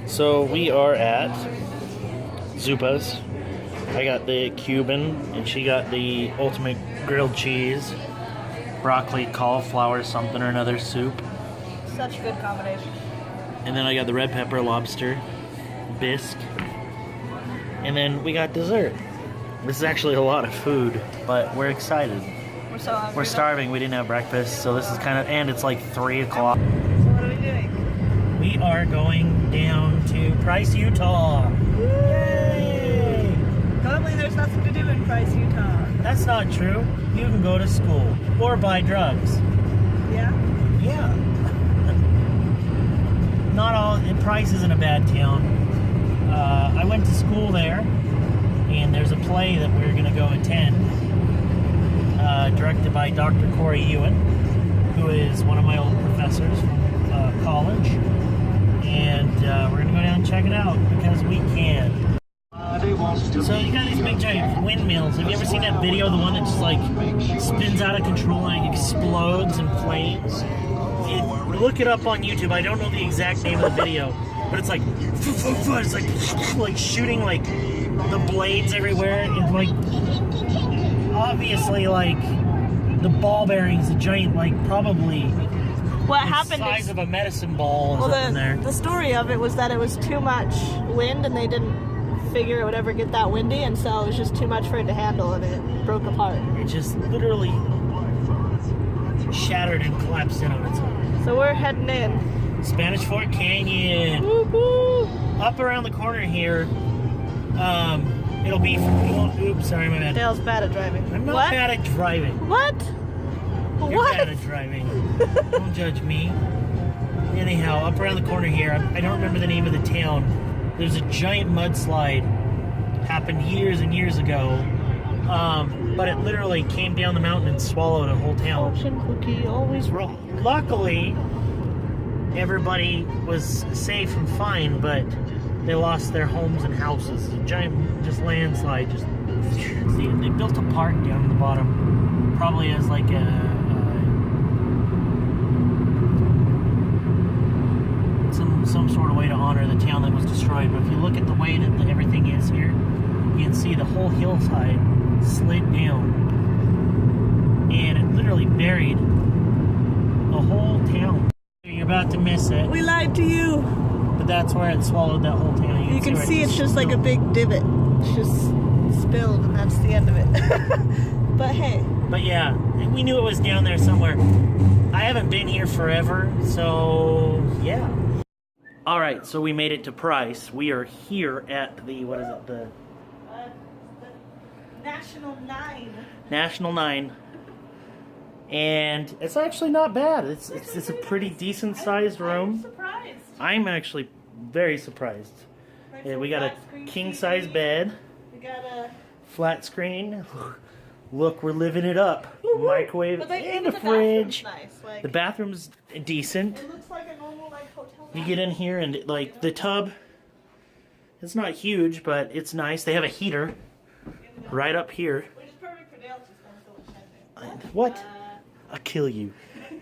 So we are at Zupa's. I got the Cuban, and she got the ultimate grilled cheese, broccoli, cauliflower, something or another soup. Such a good combination. And then I got the red pepper lobster bisque. And then we got dessert. This is actually a lot of food, but we're excited. We're so hungry. We're starving. We didn't have breakfast, so this is kind of, and it's like 3 o'clock. So what are we doing? We are going down to Price, Utah. Yay! Can't believe there's nothing to do in Price, Utah. That's not true. You can go to school or buy drugs. Yeah? Yeah. Not all. Price isn't a bad town. I went to school there, and there's a play that we're going to go attend, directed by Dr. Corey Ewan, who is one of my old professors from college. And we're going to go down and check it out because we can. So you got these big giant windmills. Have you ever seen that video, the one that just like spins out of control and explodes in flames? Look it up on YouTube. I don't know the exact name of the video, but it's like it's like shooting like the blades everywhere, and like obviously like the ball bearings, the giant like probably What the happened size is, of a medicine ball is up in there. the story of it was that it was too much wind and they didn't figure it would ever get that windy, and so it was just too much for it to handle and it broke apart. It just literally shattered and collapsed in on its own. So we're heading in. Spanish Fort Canyon. Woo-hoo. Up around the corner here, it'll be from, oops, sorry, my bad. Dale's bad at driving. I'm not What? bad at driving. What? You're What? bad at driving. Don't judge me. Anyhow, up around the corner here, I don't remember the name of the town. There's a giant mudslide. Happened years and years ago. But it literally came down the mountain and swallowed a whole town. Fortune cookie, always wrong. Luckily, everybody was safe and fine, but they lost their homes and houses. A giant, just landslide. Just they built a park down in the bottom, probably as like some sort of way to honor the town that was destroyed. But if you look at the way that everything is here, you can see the whole hillside slid down, and it literally buried the whole town. You're about to miss it. We lied to you. But that's where it swallowed that whole town. You can see it's just like a big divot. It's just spilled, and that's the end of it. But hey. But yeah, we knew it was down there somewhere. I haven't been here forever, so yeah. All right, so we made it to Price. We are here at the, what is it, the National 9. National 9. And it's actually not bad. It's a pretty decent sized room. I'm surprised. I'm actually very surprised. Yeah, we got a king size bed. We got a Flat screen. Look, we're living it up. Microwave and a fridge. Nice. Like, The bathroom's decent. it looks like a normal like hotel. You get in here and like the tub, it's not huge, but it's nice. They have a heater right up here. Which is perfect for Dale to spend so much time there. What? I'll kill you.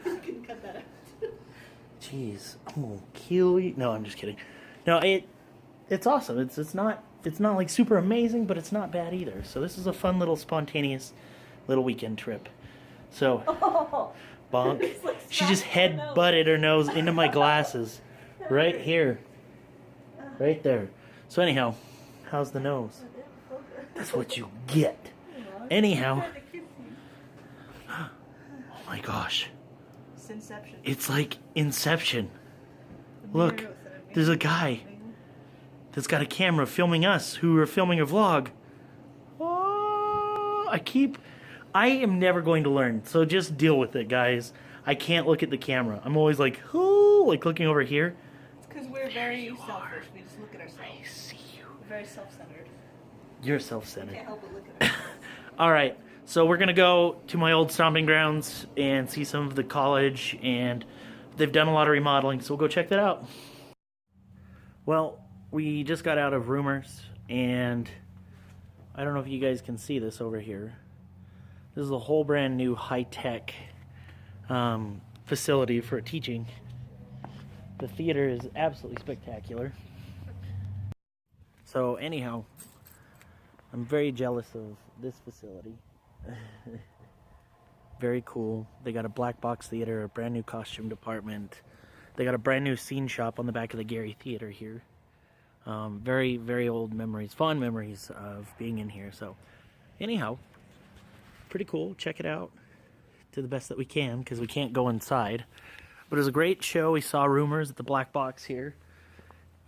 You can cut that out. Jeez, I'm gonna kill you. No, I'm just kidding. No, it's awesome. It's not like super amazing, but it's not bad either. So this is a fun little spontaneous little weekend trip. So Oh, bonk. it's like She just scratching her nose. head-butted her nose into my glasses. Right here. Right there. So anyhow, how's the nose? That's what you get. Anyhow. Oh my gosh. It's Inception. It's like Inception. Look, there's a guy that's got a camera filming us who are filming a vlog. Oh, I am never going to learn, so just deal with it, guys. I can't look at the camera. I'm always like, oh, like looking over here. It's because we're very selfish. We just look at I ourselves. see you. We're very self-centered. You're We self-centered. can't help but look at ourselves. All right, so we're gonna go to my old stomping grounds and see some of the college, and they've done a lot of remodeling, so we'll go check that out. Well, we just got out of Rumors, and I don't know if you guys can see this over here. This is a whole brand new high-tech facility for teaching. The theater is absolutely spectacular. So anyhow, I'm very jealous of this facility. Very cool. They got a black box theater, a brand new costume department. They got a brand new scene shop on the back of the Gary Theater here. Very, very old memories, fond memories of being in here. So anyhow, pretty cool. Check it out to the best that we can because we can't go inside. But it was a great show. We saw Rumors at the black box here.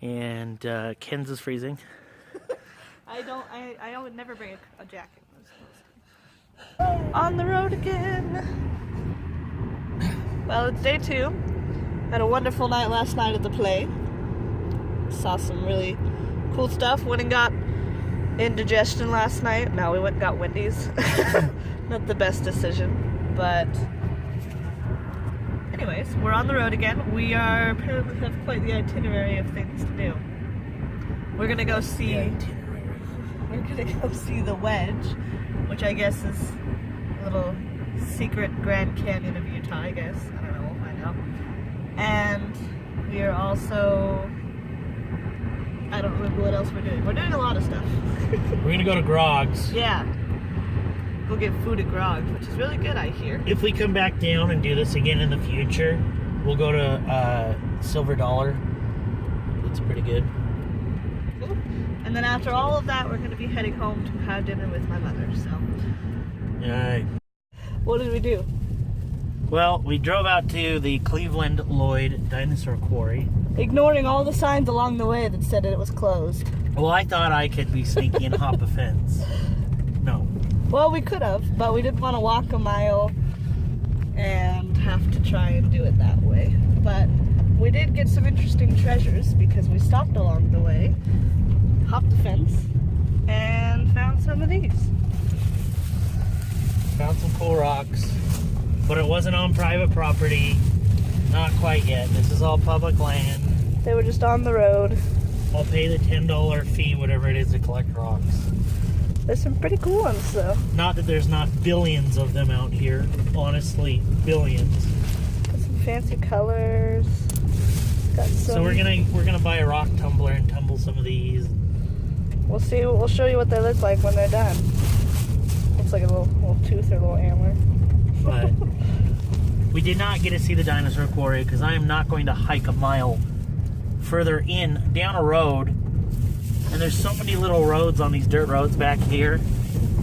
And Ken's is freezing. I would never bring a jacket. On the road again. Well, it's day 2. Had a wonderful night last night at the play. Saw some really cool stuff. Went and got indigestion last night. No, we went and got Wendy's. Not the best decision, but anyways, we're on the road again. We are apparently have quite the itinerary of things to do. We're gonna go see. We're gonna go see the Wedge, which I guess is a little secret Grand Canyon of Utah. I guess I don't know. We'll find out. And we are also. I don't remember what else we're doing. We're doing a lot of stuff. We're gonna go to Groggs. Yeah. Go get food at Groggs, which is really good, I hear. If we come back down and do this again in the future, we'll go to Silver Dollar. It's pretty good. Cool. And then after all of that, we're going to be heading home to have dinner with my mother, so. Alright. What did we do? Well, we drove out to the Cleveland Lloyd Dinosaur Quarry. Ignoring all the signs along the way that said it was closed. Well, I thought I could be sneaky and hop a fence. No. Well, we could have, but we didn't want to walk a mile and have to try and do it that way. But we did get some interesting treasures because we stopped along the way, hopped the fence, and found some of these. Found some cool rocks, but it wasn't on private property. Not quite yet. This is all public land. They were just on the road. I'll pay the $10 fee, whatever it is, to collect rocks. There's some pretty cool ones, though. Not that there's not billions of them out here. Honestly, billions. Got some fancy colors. Got some. So we're gonna buy a rock tumbler and tumble some of these. We'll see. We'll show you what they look like when they're done. Looks like a little tooth or a little antler. But we did not get to see the dinosaur quarry because I am not going to hike a mile further down a road. And there's so many little roads on these dirt roads back here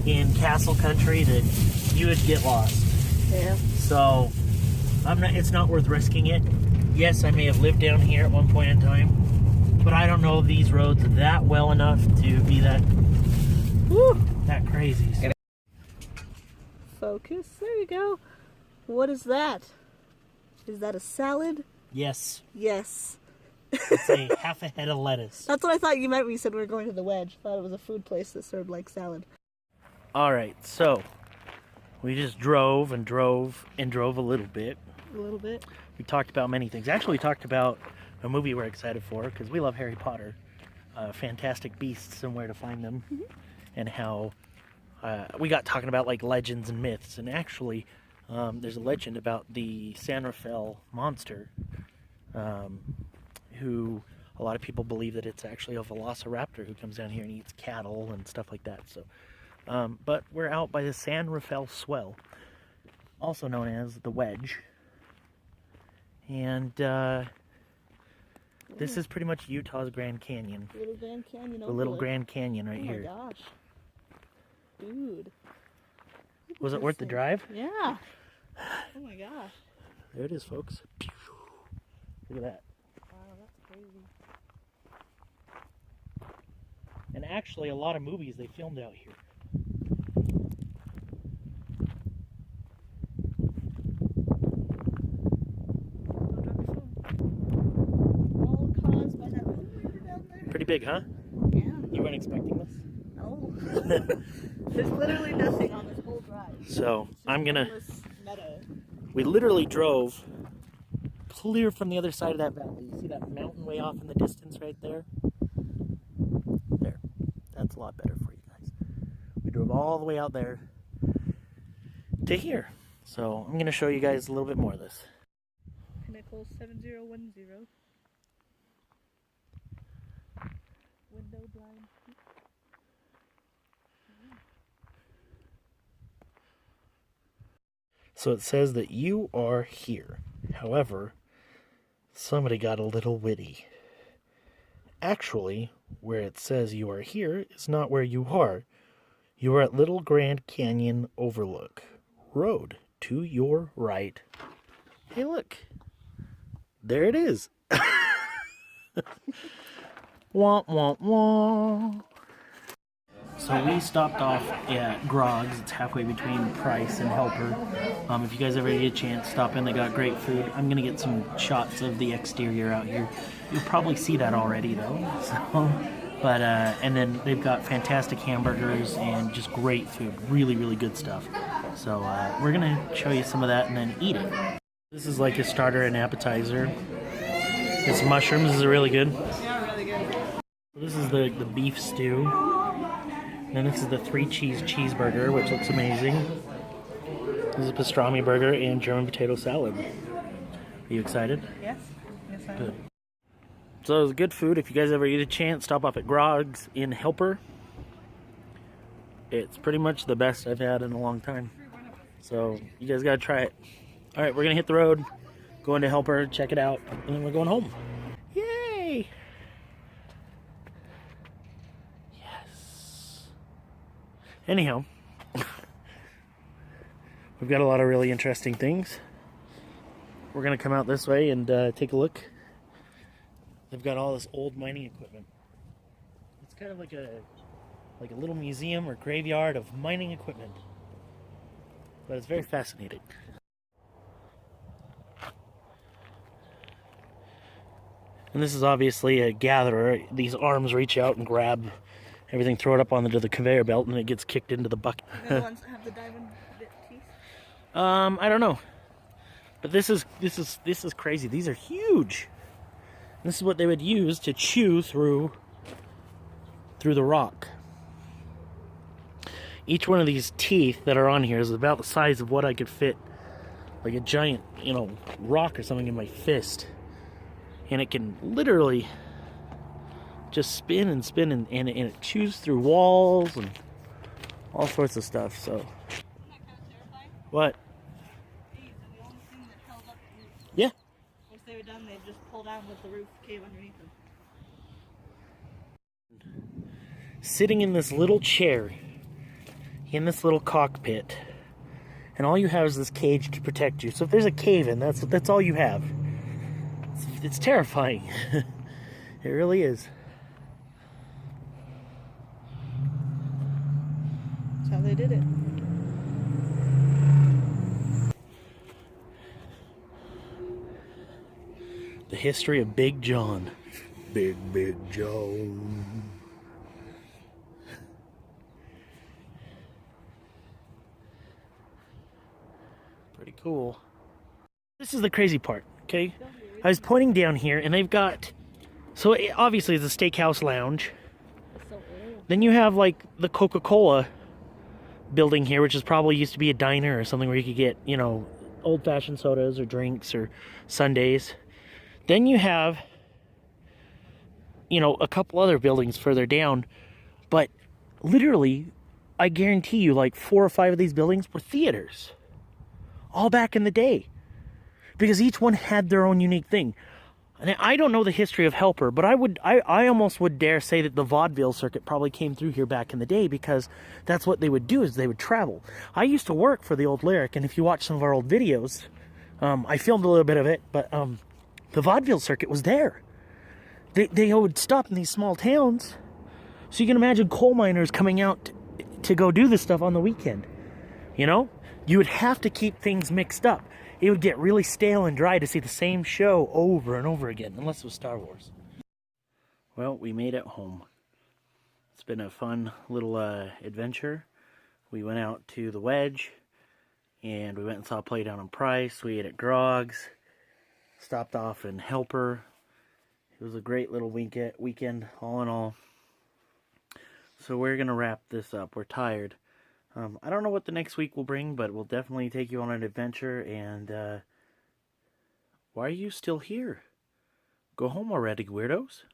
in Castle Country that you would get lost. Yeah. So it's not worth risking it. Yes, I may have lived down here at one point in time, but I don't know these roads that well enough to be that crazy. So. Focus. There you go. What is that? Is that a salad? Yes. Yes. It's a half a head of lettuce. That's what I thought you meant when you said we were going to the Wedge. I thought it was a food place that served like salad. Alright, so we just drove and drove and drove a little bit. A little bit. We talked about many things. Actually, we talked about a movie we're excited for because we love Harry Potter. Fantastic Beasts and Where to Find Them. Mm-hmm. And how we got talking about like legends and myths. And actually, there's a legend about the San Rafael monster. Who a lot of people believe that it's actually a velociraptor who comes down here and eats cattle and stuff like that. So, but we're out by the San Rafael Swell, also known as the Wedge. And this is pretty much Utah's Grand Canyon. Little Grand Canyon. The little Grand Canyon right here. Oh my gosh. Dude. Was it worth the drive? Yeah. Oh my gosh. There it is, folks. Look at that. Crazy. And actually, a lot of movies they filmed out here. All caused by that little river down there. Pretty big, huh? Yeah. You weren't expecting this? No. There's literally nothing on this whole drive. So I'm gonna. Meadow. We literally drove clear from the other side of that valley. You see that mountain way off in the distance right there? There. That's a lot better for you guys. We drove all the way out there to here. So I'm going to show you guys a little bit more of this. Pinnacle 7010. Window blind. So it says that you are here. However, somebody got a little witty. Actually, where it says you are here is not where you are. You are at Little Grand Canyon Overlook Road. To your right. Hey, look. There it is. Wah, wah, wah. So we stopped off at Groggs. It's halfway between Price and Helper. If you guys ever get a chance, stop in. They got great food. I'm going to get some shots of the exterior out here. You'll probably see that already, though. So, but and then they've got fantastic hamburgers and just great food. Really, really good stuff. So we're going to show you some of that and then eat it. This is like a starter and appetizer. It's mushrooms. This is really good. Yeah, really good. This is the beef stew. And this is the 3-cheese cheeseburger, which looks amazing. This is a pastrami burger and German potato salad. Are you excited? Yes. Yes, I am. Good. So it was good food. If you guys ever get a chance, stop off at Groggs in Helper. It's pretty much the best I've had in a long time. So you guys gotta try it. All right, we're gonna hit the road, go into Helper, check it out, and then we're going home. Yay! Yes. Anyhow, we've got a lot of really interesting things. We're gonna come out this way and take a look. They've got all this old mining equipment. It's kind of like a little museum or graveyard of mining equipment. But it's very fascinating. And this is obviously a gatherer. These arms reach out and grab everything, throw it up onto the conveyor belt, and it gets kicked into the bucket. The ones that have the diamond bit teeth? I don't know. But this is crazy. These are huge. This is what they would use to chew through the rock. Each one of these teeth that are on here is about the size of what I could fit, like a giant, rock or something in my fist. And it can literally just spin and spin, and it chews through walls and all sorts of stuff. So, Isn't that kind of terrifying? what? These are the only thing that held up the roof. Yeah. Once they were done, they'd just pull down with the roof cave underneath them. Sitting in this little chair, in this little cockpit, and all you have is this cage to protect you. So if there's a cave in, that's all you have. It's terrifying. It really is. That's how they did it. The history of Big John. Big John. Pretty cool. This is the crazy part, okay? I was pointing down here, and they've got... So, obviously, it's a steakhouse lounge. So old. Then you have, like, the Coca-Cola building here, which is probably used to be a diner or something where you could get, old-fashioned sodas or drinks or sundaes. Then you have, a couple other buildings further down. But, literally, I guarantee you, like, 4 or 5 of these buildings were theaters. All back in the day. Because each one had their own unique thing. And I don't know the history of Helper, but I almost would dare say that the vaudeville circuit probably came through here back in the day, because that's what they would do, is they would travel. I used to work for the old Lyric, and if you watch some of our old videos, I filmed a little bit of it, but the vaudeville circuit was there. They would stop in these small towns. So you can imagine coal miners coming out to go do this stuff on the weekend. You would have to keep things mixed up. It would get really stale and dry to see the same show over and over again, unless it was Star Wars. Well, we made it home. It's been a fun little adventure. We went out to the Wedge, and we went and saw a play down in Price. We ate at Groggs, stopped off in Helper. It was a great little weekend, all in all. So we're going to wrap this up. We're tired. I don't know what the next week will bring, but we'll definitely take you on an adventure. And why are you still here? Go home already, weirdos.